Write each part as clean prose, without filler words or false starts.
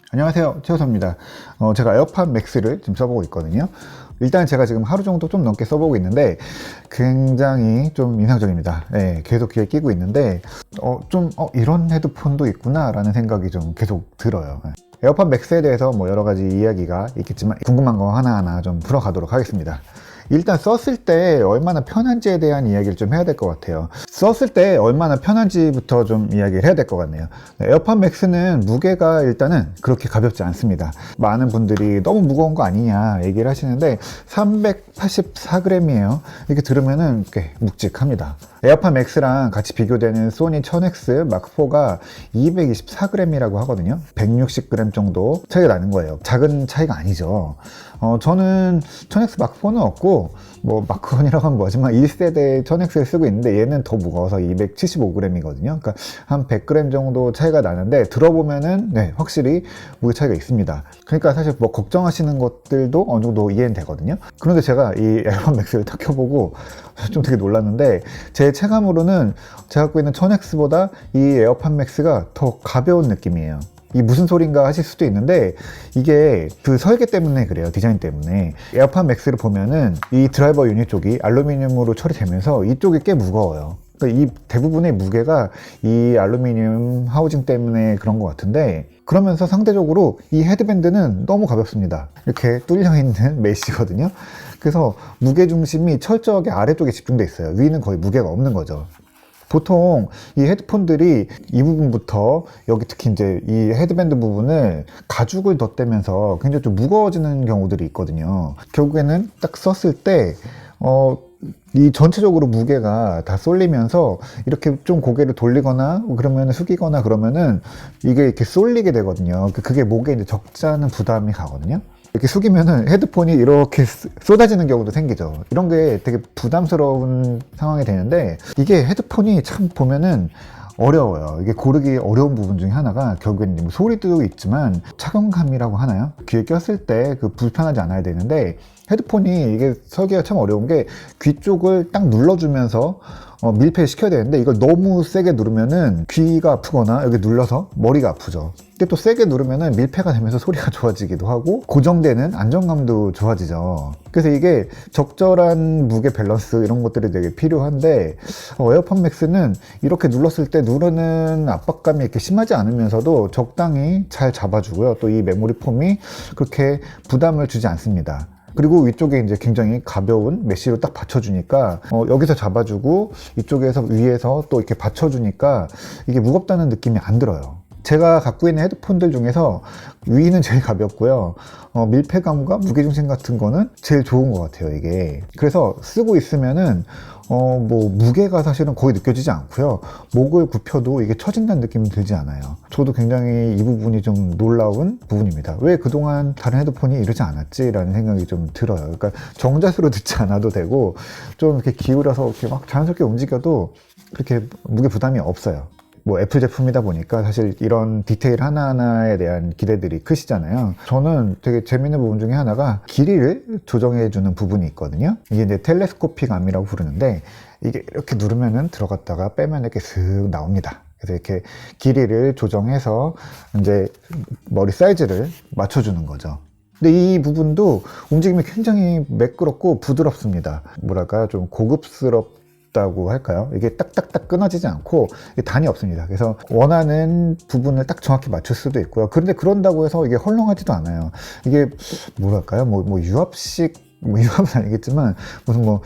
안녕하세요, 최호섭입니다. 제가 에어팟 맥스를 지금 써보고 있거든요. 일단 제가 지금 하루 정도 좀 넘게 써보고 있는데 굉장히 좀 인상적입니다. 네, 계속 귀에 끼고 있는데 이런 헤드폰도 있구나 라는 생각이 좀 계속 들어요. 에어팟 맥스에 대해서 뭐 여러 가지 이야기가 있겠지만 궁금한 거 하나하나 좀 풀어가도록 하겠습니다. 일단 썼을 때 얼마나 편한지에 대한 이야기를 좀 해야 될 것 같아요. 썼을 때 얼마나 편한지부터 좀 이야기를 해야 될 것 같네요. 에어팟 맥스는 무게가 일단은 그렇게 가볍지 않습니다. 많은 분들이 너무 무거운 거 아니냐 얘기를 하시는데 384g이에요. 이렇게 들으면은 꽤 묵직합니다. 에어팟 맥스랑 같이 비교되는 소니 1000X 마크4가 224g이라고 하거든요. 160g 정도 차이가 나는 거예요. 작은 차이가 아니죠. 저는 1000X 마크4는 없고 뭐 마크1이라고 하면 뭐지만 1세대 1000X를 쓰고 있는데 얘는 더 무거워서 275g이거든요. 그러니까 한 100g 정도 차이가 나는데 들어보면은 네, 확실히 무게 차이가 있습니다. 그러니까 사실 뭐 걱정하시는 것들도 어느 정도 이해는 되거든요. 그런데 제가 이 에어팟 맥스를 딱 켜보고 좀 되게 놀랐는데 제 체감으로는 제가 갖고 있는 1000X보다 이 에어팟 맥스가 더 가벼운 느낌이에요. 이 무슨 소린가 하실 수도 있는데 이게 그 설계 때문에 그래요. 디자인 때문에. 에어팟 맥스를 보면은 이 드라이버 유닛 쪽이 알루미늄으로 처리되면서 이쪽이 꽤 무거워요. 그러니까 이 대부분의 무게가 이 알루미늄 하우징 때문에 그런 것 같은데 그러면서 상대적으로 이 헤드밴드는 너무 가볍습니다. 이렇게 뚫려있는 메쉬거든요. 그래서 무게중심이 철저하게 아래쪽에 집중돼 있어요. 위는 거의 무게가 없는 거죠. 보통 이 헤드폰들이 이 부분부터 여기 특히 이제 이 헤드밴드 부분을 가죽을 덧대면서 굉장히 좀 무거워지는 경우들이 있거든요. 결국에는 딱 썼을 때 이 전체적으로 무게가 다 쏠리면서 이렇게 좀 고개를 돌리거나 그러면 숙이거나 그러면은 이게 이렇게 쏠리게 되거든요. 그게 목에 이제 적지 않은 부담이 가거든요. 이렇게 숙이면은 헤드폰이 이렇게 쏟아지는 경우도 생기죠. 이런 게 되게 부담스러운 상황이 되는데 이게 헤드폰이 참 보면은 어려워요. 이게 고르기 어려운 부분 중에 하나가 결국에는 뭐 소리도 있지만 착용감이라고 하나요? 귀에 꼈을 때 그 불편하지 않아야 되는데 헤드폰이 이게 설계가 참 어려운 게 귀 쪽을 딱 눌러주면서 밀폐시켜야 되는데 이걸 너무 세게 누르면은 귀가 아프거나 여기 눌러서 머리가 아프죠. 근데 또 세게 누르면은 밀폐가 되면서 소리가 좋아지기도 하고 고정되는 안정감도 좋아지죠. 그래서 이게 적절한 무게 밸런스 이런 것들이 되게 필요한데 에어팟 맥스는 이렇게 눌렀을 때 누르는 압박감이 이렇게 심하지 않으면서도 적당히 잘 잡아주고요. 또 이 메모리 폼이 그렇게 부담을 주지 않습니다. 그리고 위쪽에 이제 굉장히 가벼운 메쉬로 딱 받쳐주니까 여기서 잡아주고 이쪽에서 위에서 또 이렇게 받쳐주니까 이게 무겁다는 느낌이 안 들어요. 제가 갖고 있는 헤드폰들 중에서 위는 제일 가볍고요. 밀폐감과 무게중심 같은 거는 제일 좋은 것 같아요, 이게. 그래서 쓰고 있으면은 뭐 무게가 사실은 거의 느껴지지 않고요. 목을 굽혀도 이게 처진다는 느낌이 들지 않아요. 저도 굉장히 이 부분이 좀 놀라운 부분입니다. 왜 그동안 다른 헤드폰이 이러지 않았지? 라는 생각이 좀 들어요. 그러니까 정자세로 듣지 않아도 되고 좀 이렇게 기울여서 이렇게 막 자연스럽게 움직여도 그렇게 무게 부담이 없어요. 뭐 애플 제품이다 보니까 사실 이런 디테일 하나하나에 대한 기대들이 크시잖아요. 저는 되게 재밌는 부분 중에 하나가 길이를 조정해주는 부분이 있거든요. 이게 이제 텔레스코픽 암이라고 부르는데 이게 이렇게 누르면은 들어갔다가 빼면 이렇게 슥 나옵니다. 그래서 이렇게 길이를 조정해서 이제 머리 사이즈를 맞춰주는 거죠. 근데 이 부분도 움직임이 굉장히 매끄럽고 부드럽습니다. 뭐랄까 좀 고급스럽다고 할까요? 이게 딱딱딱 끊어지지 않고 단이 없습니다. 그래서 원하는 부분을 딱 정확히 맞출 수도 있고요. 그런데 그런다고 해서 이게 헐렁하지도 않아요. 이게 뭐랄까요? 뭐 유압식, 뭐 유압은 아니겠지만 무슨 뭐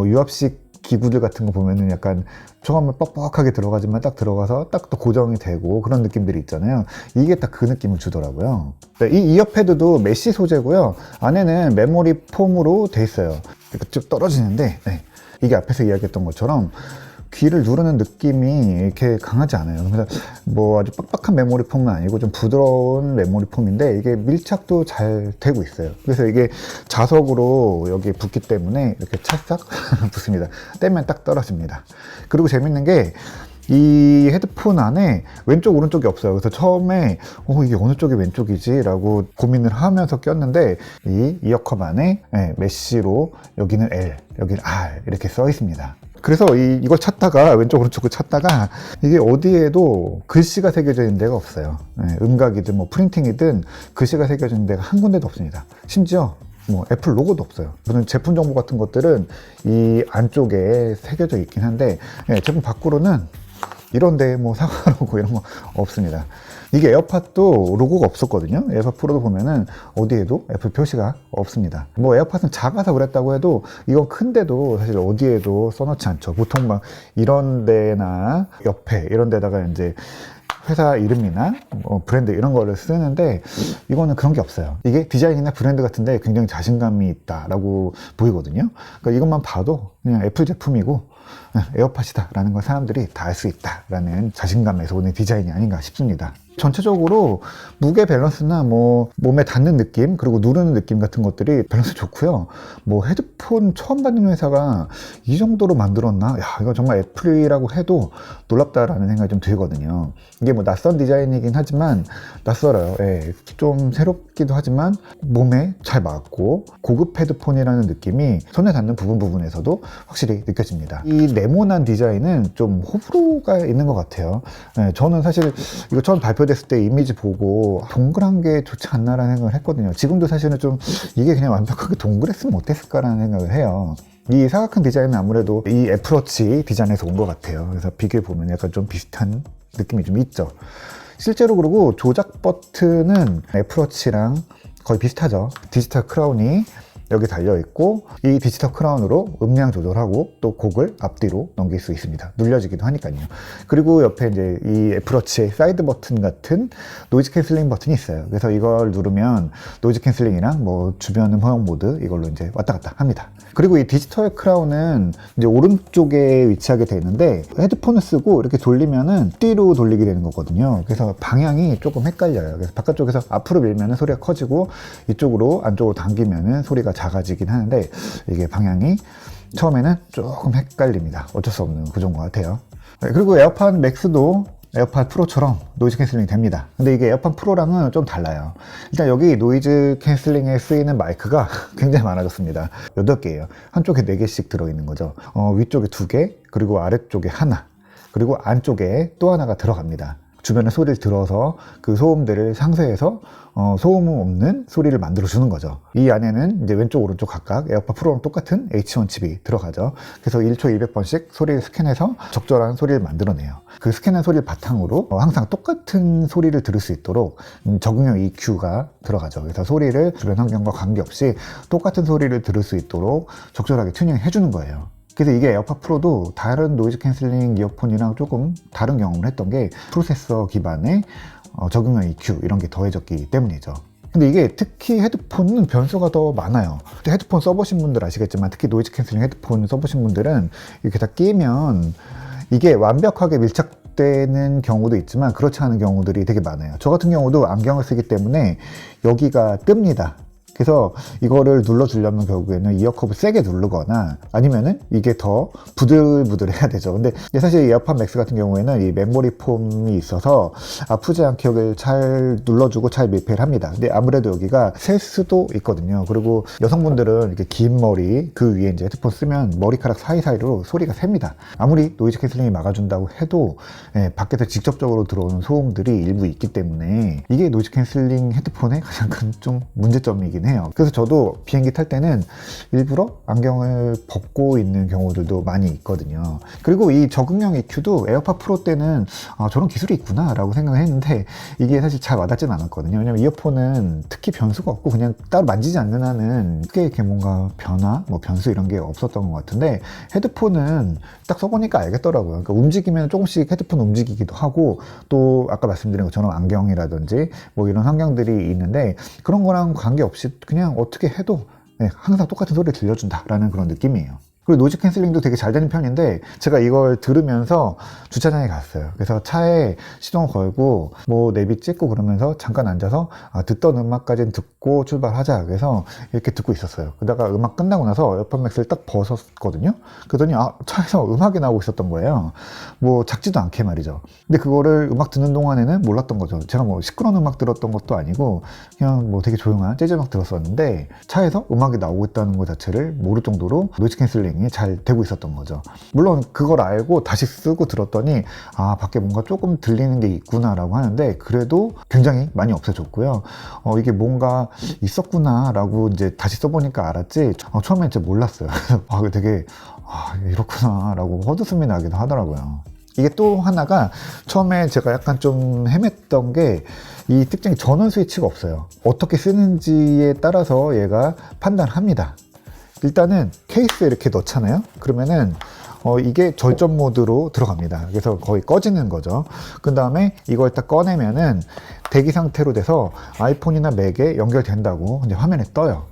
유압식 기구들 같은 거 보면은 약간 처음에 뻑뻑하게 들어가지만 딱 들어가서 딱 또 고정이 되고 그런 느낌들이 있잖아요. 이게 딱 그 느낌을 주더라고요. 이 이어패드도 메쉬 소재고요. 안에는 메모리 폼으로 돼 있어요. 이렇게 쭉 떨어지는데 이게 앞에서 이야기했던 것처럼 귀를 누르는 느낌이 이렇게 강하지 않아요. 그래서 뭐 아주 빡빡한 메모리 폼은 아니고 좀 부드러운 메모리 폼인데 이게 밀착도 잘 되고 있어요. 그래서 이게 자석으로 여기에 붙기 때문에 이렇게 찰싹 붙습니다. 떼면 딱 떨어집니다. 그리고 재밌는 게 이 헤드폰 안에 왼쪽 오른쪽이 없어요. 그래서 처음에 이게 어느 쪽이 왼쪽이지 라고 고민을 하면서 꼈는데 이 이어컵 안에 메쉬로 여기는 L, 여기는 R 이렇게 써 있습니다. 그래서 이걸 찾다가 왼쪽 오른쪽을 찾다가 이게 어디에도 글씨가 새겨져 있는 데가 없어요. 네, 음각이든 뭐 프린팅이든 글씨가 새겨져 있는 데가 한 군데도 없습니다. 심지어 뭐 애플 로고도 없어요. 무슨 제품 정보 같은 것들은 이 안쪽에 새겨져 있긴 한데 네, 제품 밖으로는 이런데 뭐 사과 로고 이런 거 없습니다. 이게 에어팟도 로고가 없었거든요. 에어팟 프로도 보면은 어디에도 애플 표시가 없습니다. 뭐 에어팟은 작아서 그랬다고 해도 이건 큰데도 사실 어디에도 써놓지 않죠. 보통 막 이런 데나 옆에 이런 데다가 이제 회사 이름이나 브랜드 이런 거를 쓰는데 이거는 그런 게 없어요. 이게 디자인이나 브랜드 같은데 굉장히 자신감이 있다라고 보이거든요. 그러니까 이것만 봐도 그냥 애플 제품이고 에어팟이다 라는 걸 사람들이 다 알 수 있다 라는 자신감에서 오는 디자인이 아닌가 싶습니다. 전체적으로 무게 밸런스나 뭐 몸에 닿는 느낌 그리고 누르는 느낌 같은 것들이 밸런스 좋고요. 뭐 헤드폰 처음 다니는 회사가 이 정도로 만들었나? 야, 이거 정말 애플이라고 해도 놀랍다라는 생각이 좀 들거든요. 이게 뭐 낯선 디자인이긴 하지만 낯설어요. 예, 좀 새롭기도 하지만 몸에 잘 맞고 고급 헤드폰이라는 느낌이 손에 닿는 부분에서도 확실히 느껴집니다. 이 네모난 디자인은 좀 호불호가 있는 것 같아요. 예, 저는 사실 이거 처음 발표됐을 때 이미지 보고 동그란 게 좋지 않나라는 생각을 했거든요. 지금도 사실은 좀 이게 그냥 완벽하게 동그랬으면 어땠을까라는 생각을 해요. 이 사각형 디자인은 아무래도 이 애플워치 디자인에서 온 것 같아요. 그래서 비교해보면 약간 좀 비슷한 느낌이 좀 있죠. 실제로 그리고 조작 버튼은 애플워치랑 거의 비슷하죠. 디지털 크라운이 여기 달려있고 이 디지털 크라운으로 음량 조절하고 또 곡을 앞뒤로 넘길 수 있습니다. 눌려지기도 하니까요. 그리고 옆에 이제 이 애플워치의 사이드 버튼 같은 노이즈 캔슬링 버튼이 있어요. 그래서 이걸 누르면 노이즈 캔슬링이랑 뭐 주변 음성 허용 모드 이걸로 이제 왔다 갔다 합니다. 그리고 이 디지털 크라운은 이제 오른쪽에 위치하게 되어 있는데 헤드폰을 쓰고 이렇게 돌리면은 뒤로 돌리게 되는 거거든요. 그래서 방향이 조금 헷갈려요. 그래서 바깥쪽에서 앞으로 밀면은 소리가 커지고 이쪽으로 안쪽으로 당기면은 소리가 작아지긴 하는데 이게 방향이 처음에는 조금 헷갈립니다. 어쩔 수 없는 구조인 것 같아요. 그리고 에어팟 맥스도 에어팟 프로처럼 노이즈 캔슬링이 됩니다. 근데 이게 에어팟 프로랑은 좀 달라요. 일단 여기 노이즈 캔슬링에 쓰이는 마이크가 굉장히 많아졌습니다. 8개예요. 한쪽에 4개씩 들어있는 거죠. 위쪽에 2개, 그리고 아래쪽에 하나, 그리고 안쪽에 또 하나가 들어갑니다. 주변의 소리를 들어서 그 소음들을 상쇄해서 소음 없는 소리를 만들어 주는 거죠. 이 안에는 이제 왼쪽 오른쪽 각각 에어팟 프로랑 똑같은 H1 칩이 들어가죠. 그래서 1초 200번씩 소리를 스캔해서 적절한 소리를 만들어내요. 그 스캔한 소리를 바탕으로 항상 똑같은 소리를 들을 수 있도록 적응형 EQ가 들어가죠. 그래서 소리를 주변 환경과 관계없이 똑같은 소리를 들을 수 있도록 적절하게 튜닝해 주는 거예요. 그래서 이게 에어팟 프로도 다른 노이즈 캔슬링 이어폰이랑 조금 다른 경험을 했던 게 프로세서 기반의 적응형 EQ 이런 게 더해졌기 때문이죠. 근데 이게 특히 헤드폰은 변수가 더 많아요. 헤드폰 써보신 분들 아시겠지만 특히 노이즈 캔슬링 헤드폰 써보신 분들은 이렇게 다 끼면 이게 완벽하게 밀착되는 경우도 있지만 그렇지 않은 경우들이 되게 많아요. 저 같은 경우도 안경을 쓰기 때문에 여기가 뜹니다. 그래서 이거를 눌러주려면 결국에는 이어컵을 세게 누르거나 아니면은 이게 더 부들부들해야 되죠. 근데 사실 이 에어팟 맥스 같은 경우에는 이 메모리 폼이 있어서 아프지 않게 여기를 잘 눌러주고 잘 밀폐를 합니다. 근데 아무래도 여기가 셀 수도 있거든요. 그리고 여성분들은 이렇게 긴 머리 그 위에 이제 헤드폰 쓰면 머리카락 사이사이로 소리가 셉니다. 아무리 노이즈 캔슬링이 막아준다고 해도 밖에서 직접적으로 들어오는 소음들이 일부 있기 때문에 이게 노이즈 캔슬링 헤드폰의 가장 큰 좀 문제점이긴 해요. 그래서 저도 비행기 탈 때는 일부러 안경을 벗고 있는 경우들도 많이 있거든요. 그리고 이 적응형 EQ도 에어팟 프로 때는 저런 기술이 있구나 라고 생각을 했는데 이게 사실 잘 와닿지는 않았거든요. 왜냐면 이어폰은 특히 변수가 없고 그냥 따로 만지지 않는 한은 크게 이렇게 뭔가 변화, 뭐 변수 이런 게 없었던 것 같은데 헤드폰은 딱 써보니까 알겠더라고요. 그러니까 움직이면 조금씩 헤드폰 움직이기도 하고 또 아까 말씀드린 것처럼 안경이라든지 뭐 이런 환경들이 있는데 그런 거랑 관계없이 그냥 어떻게 해도 항상 똑같은 소리를 들려준다라는 그런 느낌이에요. 그리고 노이즈 캔슬링도 되게 잘 되는 편인데 제가 이걸 들으면서 주차장에 갔어요. 그래서 차에 시동을 걸고 뭐 내비 찍고 그러면서 잠깐 앉아서 듣던 음악까지는 듣고 출발하자 그래서 이렇게 듣고 있었어요. 그러다가 음악 끝나고 나서 에어팟 맥스를 딱 벗었거든요. 그러더니 차에서 음악이 나오고 있었던 거예요. 뭐 작지도 않게 말이죠. 근데 그거를 음악 듣는 동안에는 몰랐던 거죠. 제가 뭐 시끄러운 음악 들었던 것도 아니고 그냥 뭐 되게 조용한 재즈 음악 들었었는데 차에서 음악이 나오고 있다는 것 자체를 모를 정도로 노이즈 캔슬링이 디자인이 잘 되고 있었던 거죠. 물론 그걸 알고 다시 쓰고 들었더니 아, 밖에 뭔가 조금 들리는 게 있구나 라고 하는데, 그래도 굉장히 많이 없어졌고요. 이게 뭔가 있었구나 라고 이제 다시 써보니까 알았지, 처음엔 진짜 몰랐어요. 아, 되게 이렇구나 라고 헛웃음이 나기도 하더라고요. 이게 또 하나가, 처음에 제가 약간 좀 헤맸던 게, 이 특징이 전원 스위치가 없어요. 어떻게 쓰는지에 따라서 얘가 판단합니다. 일단은 케이스에 이렇게 넣잖아요. 그러면은 이게 절전 모드로 들어갑니다. 그래서 거의 꺼지는 거죠. 그 다음에 이걸 딱 꺼내면은 대기 상태로 돼서 아이폰이나 맥에 연결된다고 이제 화면에 떠요.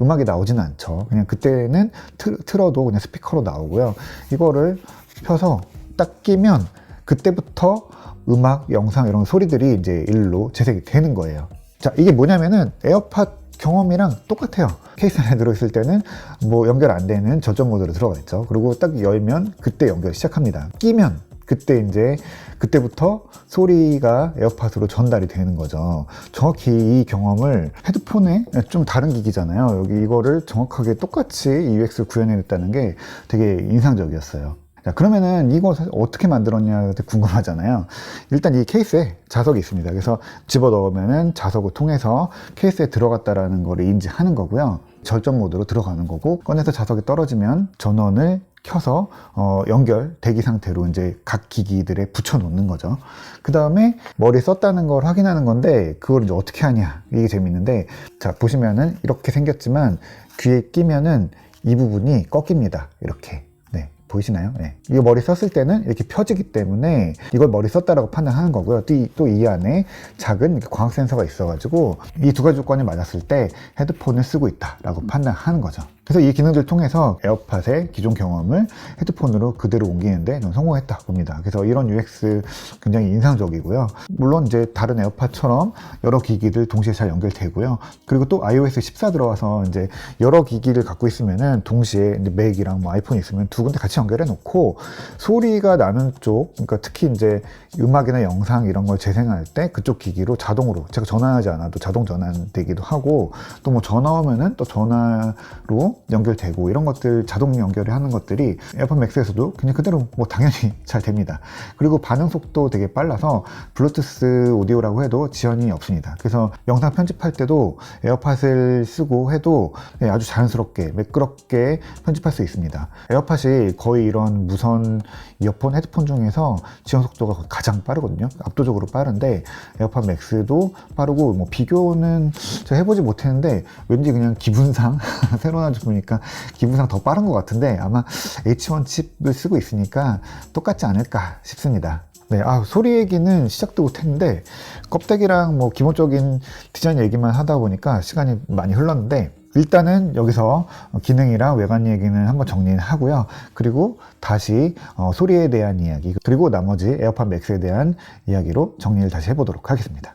음악이 나오지는 않죠. 그냥 그때는 틀어도 그냥 스피커로 나오고요. 이거를 펴서 딱 끼면 그때부터 음악, 영상 이런 소리들이 이제 일로 재생이 되는 거예요. 자, 이게 뭐냐면은 에어팟 경험이랑 똑같아요. 케이스 안에 들어있을 때는 뭐 연결 안 되는 저전 모드로 들어가 있죠. 그리고 딱 열면 그때 연결 시작합니다. 끼면 그때 이제 그때부터 소리가 에어팟으로 전달이 되는 거죠. 정확히 이 경험을 헤드폰에, 좀 다른 기기잖아요. 여기 이거를 정확하게 똑같이 UX를 구현해냈다는 게 되게 인상적이었어요. 자, 그러면은 이거 어떻게 만들었냐 궁금하잖아요. 일단 이 케이스에 자석이 있습니다. 그래서 집어 넣으면은 자석을 통해서 케이스에 들어갔다라는 거를 인지하는 거고요. 절전 모드로 들어가는 거고, 꺼내서 자석이 떨어지면 전원을 켜서 연결 대기 상태로 이제 각 기기들에 붙여 놓는 거죠. 그 다음에 머리 썼다는 걸 확인하는 건데, 그걸 이제 어떻게 하냐, 이게 재밌는데, 자, 보시면은 이렇게 생겼지만 귀에 끼면은 이 부분이 꺾입니다. 이렇게. 보이시나요? 네. 이거 머리 썼을 때는 이렇게 펴지기 때문에 이걸 머리 썼다라고 판단하는 거고요. 또 이 안에 작은 광학 센서가 있어가지고 이 두 가지 조건이 맞았을 때 헤드폰을 쓰고 있다라고 판단하는 거죠. 그래서 이 기능들을 통해서 에어팟의 기존 경험을 헤드폰으로 그대로 옮기는데 좀 성공했다 봅니다. 그래서 이런 UX 굉장히 인상적이고요. 물론 이제 다른 에어팟처럼 여러 기기들 동시에 잘 연결되고요. 그리고 또 iOS 14 들어와서 이제 여러 기기를 갖고 있으면은 동시에 이제 맥이랑 뭐 아이폰이 있으면 두 군데 같이 연결해 놓고 소리가 나는 쪽, 그러니까 특히 이제 음악이나 영상 이런 걸 재생할 때 그쪽 기기로 자동으로, 제가 전화하지 않아도 자동 전환되기도 하고, 또 뭐 전화 오면은 또 전화로 연결되고, 이런 것들 자동 연결을 하는 것들이 에어팟 맥스에서도 그냥 그대로 뭐 당연히 잘 됩니다. 그리고 반응 속도 되게 빨라서 블루투스 오디오라고 해도 지연이 없습니다. 그래서 영상 편집할 때도 에어팟을 쓰고 해도 아주 자연스럽게 매끄럽게 편집할 수 있습니다. 에어팟이 거의 이런 무선 이어폰, 헤드폰 중에서 지연 속도가 가장 빠르거든요. 압도적으로 빠른데 에어팟 맥스도 빠르고, 뭐 비교는 제가 해보지 못했는데 왠지 그냥 기분상 새로 나온 제품이니까 기분상 더 빠른 것 같은데, 아마 H1 칩을 쓰고 있으니까 똑같지 않을까 싶습니다. 네, 소리 얘기는 시작도 못했는데 껍데기랑 뭐 기본적인 디자인 얘기만 하다 보니까 시간이 많이 흘렀는데, 일단은 여기서 기능이랑 외관 얘기는 한번 정리를 하고요. 그리고 다시 소리에 대한 이야기, 그리고 나머지 에어팟 맥스에 대한 이야기로 정리를 다시 해보도록 하겠습니다.